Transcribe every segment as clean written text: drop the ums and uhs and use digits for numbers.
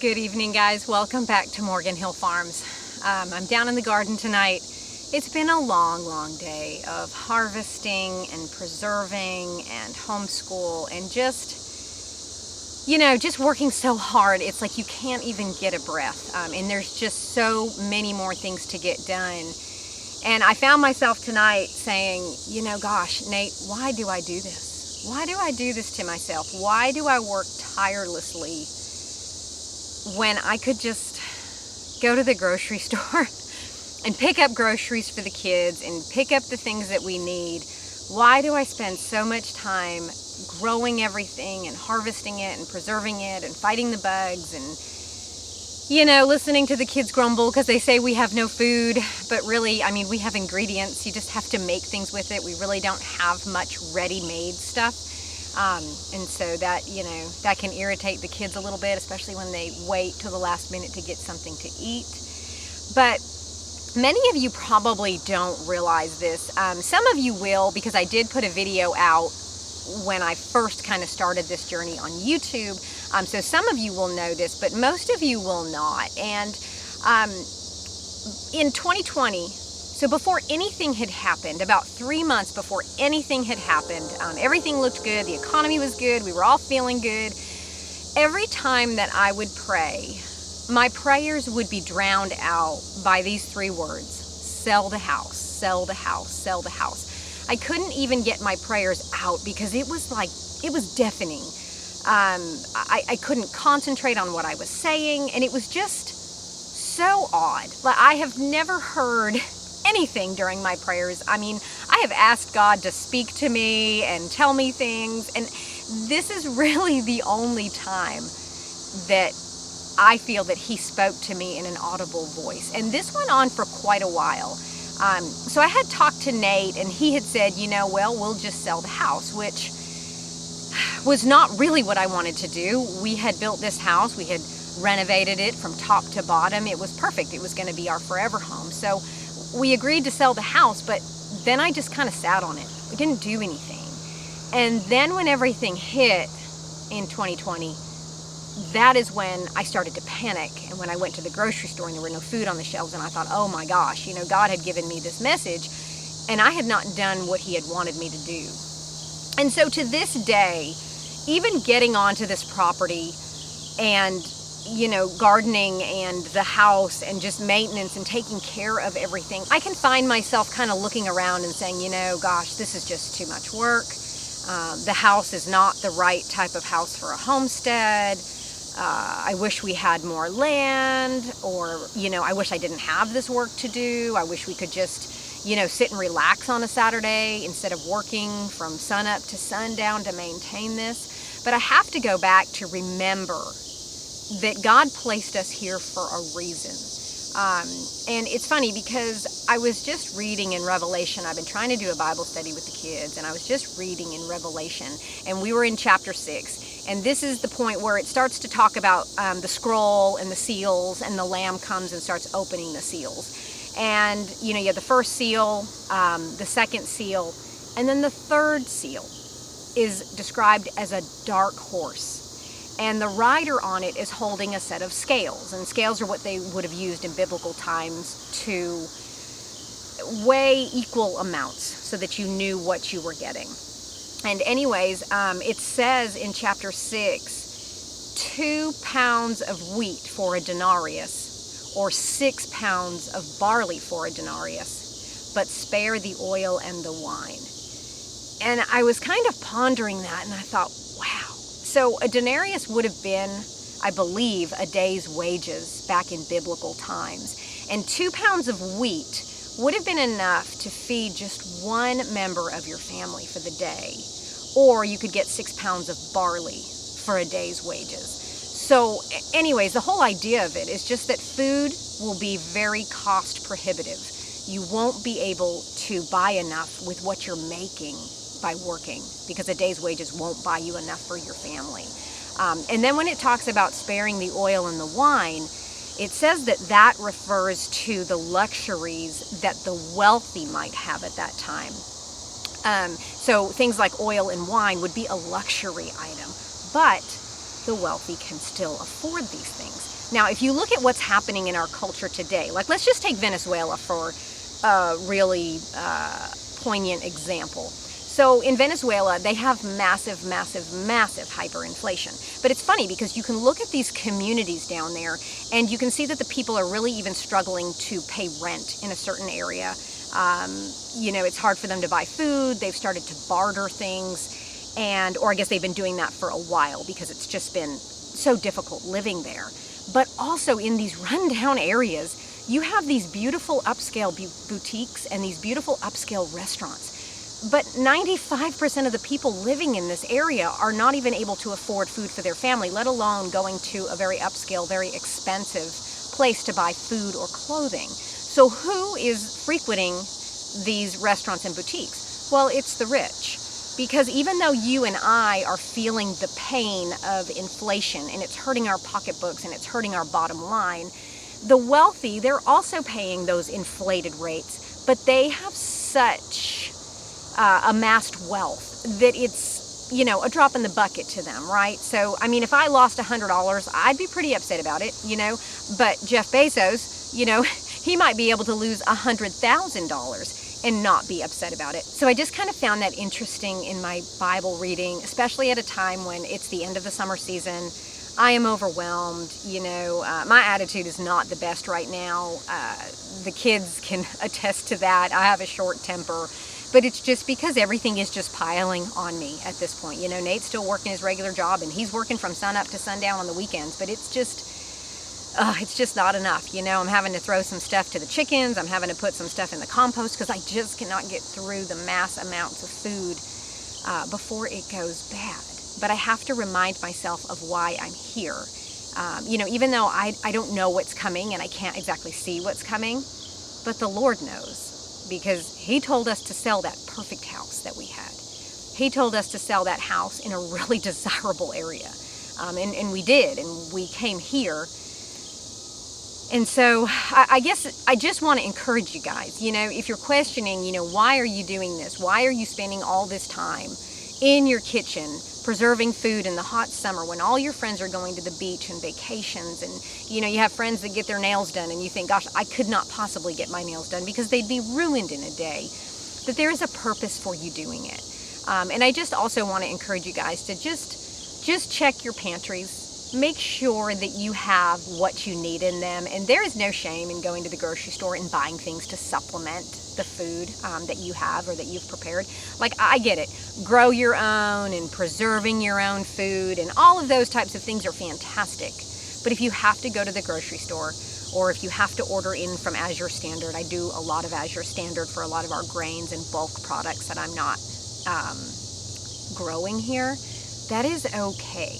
Good evening, guys. Welcome back to Morgan Hill Farms. I'm down in the garden tonight. It's been a long day of harvesting and preserving and homeschool and just working so hard. It's like you can't even get a breath. And there's just so many more things to get done. And I found myself tonight saying, gosh, Nate, why do I do this? Why do I do this to myself? Why do I work tirelessly when I could just go to the grocery store and pick up groceries for the kids and pick up the things that we need? Why do I spend so much time growing everything and harvesting it and preserving it and fighting the bugs and, listening to the kids grumble because they say we have no food, but really, we have ingredients. You just have to make things with it. We really don't have much ready-made stuff. And so that, that can irritate the kids a little bit, especially when they wait till the last minute to get something to eat. But many of you probably don't realize this. Some of you will, because I did put a video out when I first kind of started this journey on YouTube. So some of you will know this, but most of you will not. And in 2020, so before anything had happened, about 3 months before anything had happened, everything looked good, the economy was good, we were all feeling good. Every time that I would pray, my prayers would be drowned out by these 3 words: sell the house, sell the house, sell the house. I couldn't even get my prayers out because it was deafening. I couldn't concentrate on what I was saying, and it was just so odd. I have never heard anything during my prayers. I have asked God to speak to me and tell me things, and this is really the only time that I feel that He spoke to me in an audible voice. And this went on for quite a while. So I had talked to Nate, and he had said, we'll just sell the house, which was not really what I wanted to do. We had built this house. We had renovated it from top to bottom. It was perfect. It was going to be our forever home. So we agreed to sell the house, but then I just kind of sat on it. We didn't do anything. And then when everything hit in 2020, that is when I started to panic. And when I went to the grocery store and there were no food on the shelves, and I thought, oh my gosh, God had given me this message and I had not done what He had wanted me to do. And so to this day, even getting onto this property and gardening and the house and just maintenance and taking care of everything, I can find myself kind of looking around and saying, gosh, this is just too much work. The house is not the right type of house for a homestead. I wish we had more land, or, I wish I didn't have this work to do. I wish we could just, sit and relax on a Saturday instead of working from sunup to sundown to maintain this. But I have to go back to remember that God placed us here for a reason. And it's funny because I was just reading in Revelation. I've been trying to do a Bible study with the kids, and I was just reading in Revelation, and we were in chapter 6. And this is the point where it starts to talk about the scroll and the seals, and the Lamb comes and starts opening the seals. And, you have the first seal, the second seal, and then the third seal is described as a dark horse. And the rider on it is holding a set of scales. And scales are what they would have used in biblical times to weigh equal amounts so that you knew what you were getting. And anyways, it says in chapter 6, 2 pounds of wheat for a denarius, or 6 pounds of barley for a denarius, but spare the oil and the wine. And I was kind of pondering that, and I thought, wow. So a denarius would have been, I believe, a day's wages back in biblical times. And 2 pounds of wheat would have been enough to feed just one member of your family for the day. Or you could get 6 pounds of barley for a day's wages. So anyways, the whole idea of it is just that food will be very cost prohibitive. You won't be able to buy enough with what you're making by working, because a day's wages won't buy you enough for your family. And then when it talks about sparing the oil and the wine, it says that refers to the luxuries that the wealthy might have at that time. So things like oil and wine would be a luxury item, but the wealthy can still afford these things. Now, if you look at what's happening in our culture today, like let's just take Venezuela for a really poignant example. So in Venezuela, they have massive, massive, massive hyperinflation. But it's funny because you can look at these communities down there and you can see that the people are really even struggling to pay rent in a certain area. You know, it's hard for them to buy food. They've started to barter things, or I guess they've been doing that for a while because it's just been so difficult living there. But also in these rundown areas, you have these beautiful upscale boutiques and these beautiful upscale restaurants. But 95% of the people living in this area are not even able to afford food for their family, let alone going to a very upscale, very expensive place to buy food or clothing. So who is frequenting these restaurants and boutiques? Well, it's the rich. Because even though you and I are feeling the pain of inflation and it's hurting our pocketbooks and it's hurting our bottom line, the wealthy, they're also paying those inflated rates, but they have such amassed wealth that it's, you know, a drop in the bucket to them, right? So, I mean, if I lost $100, I'd be pretty upset about it, you know, but Jeff Bezos, you know, he might be able to lose $100,000 and not be upset about it. So I just kind of found that interesting in my Bible reading, especially at a time when it's the end of the summer season. I am overwhelmed, you know, my attitude is not the best right now. The kids can attest to that. I have a short temper, but it's just because everything is just piling on me at this point. You know, Nate's still working his regular job and he's working from sun up to sundown on the weekends, but it's just not enough. You know, I'm having to throw some stuff to the chickens. I'm having to put some stuff in the compost because I just cannot get through the mass amounts of food before it goes bad. But I have to remind myself of why I'm here. You know, even though I don't know what's coming and I can't exactly see what's coming, but the Lord knows, because he told us to sell that perfect house that we had. He told us to sell that house in a really desirable area. And we did, and we came here. And so I guess I just want to encourage you guys, you know, if you're questioning, you know, why are you doing this? Why are you spending all this time in your kitchen preserving food in the hot summer when all your friends are going to the beach and vacations, and you know, you have friends that get their nails done and you think, gosh, I could not possibly get my nails done because they'd be ruined in a day. That there is a purpose for you doing it. And I just also want to encourage you guys to just check your pantries. Make sure that you have what you need in them. And there is no shame in going to the grocery store and buying things to supplement the food that you have or that you've prepared. Like, I get it. Grow your own and preserving your own food and all of those types of things are fantastic. But if you have to go to the grocery store, or if you have to order in from Azure Standard, I do a lot of Azure Standard for a lot of our grains and bulk products that I'm not growing here, that is okay.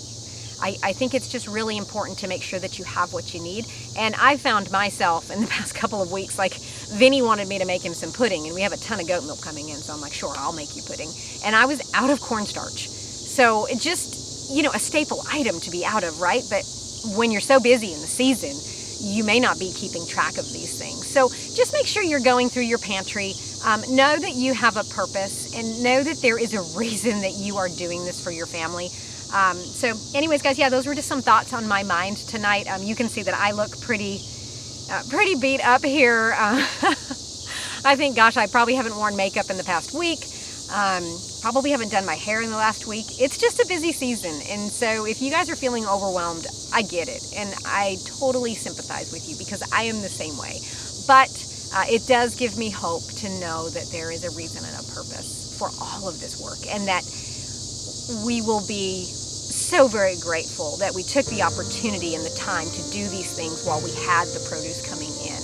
I think it's just really important to make sure that you have what you need. And I found myself in the past couple of weeks, like Vinny wanted me to make him some pudding, and we have a ton of goat milk coming in, so I'm like, sure, I'll make you pudding. And I was out of cornstarch. So it just, you know, a staple item to be out of, right? But when you're so busy in the season, you may not be keeping track of these things. So just make sure you're going through your pantry. Know that you have a purpose and know that there is a reason that you are doing this for your family. So anyways, guys, yeah, those were just some thoughts on my mind tonight. You can see that I look pretty beat up here. I think, gosh, I probably haven't worn makeup in the past week. Probably haven't done my hair in the last week. It's just a busy season. And so if you guys are feeling overwhelmed, I get it. And I totally sympathize with you because I am the same way. But it does give me hope to know that there is a reason and a purpose for all of this work, and that we will be so very grateful that we took the opportunity and the time to do these things while we had the produce coming in,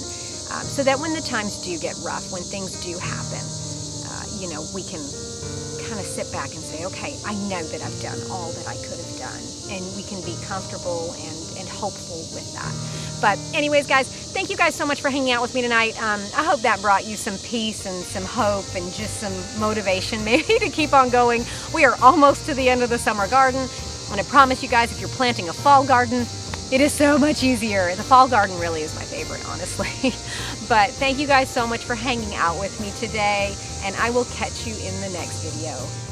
so that when the times do get rough, when things do happen, you know, we can kind of sit back and say, okay, I know that I've done all that I could have done, and we can be comfortable and hopeful with that. But anyways, guys, thank you guys so much for hanging out with me tonight. I hope that brought you some peace and some hope and just some motivation maybe to keep on going. We are almost to the end of the summer garden, and I promise you guys, if you're planting a fall garden, it is so much easier. The fall garden really is my favorite, honestly. But thank you guys so much for hanging out with me today, and I will catch you in the next video.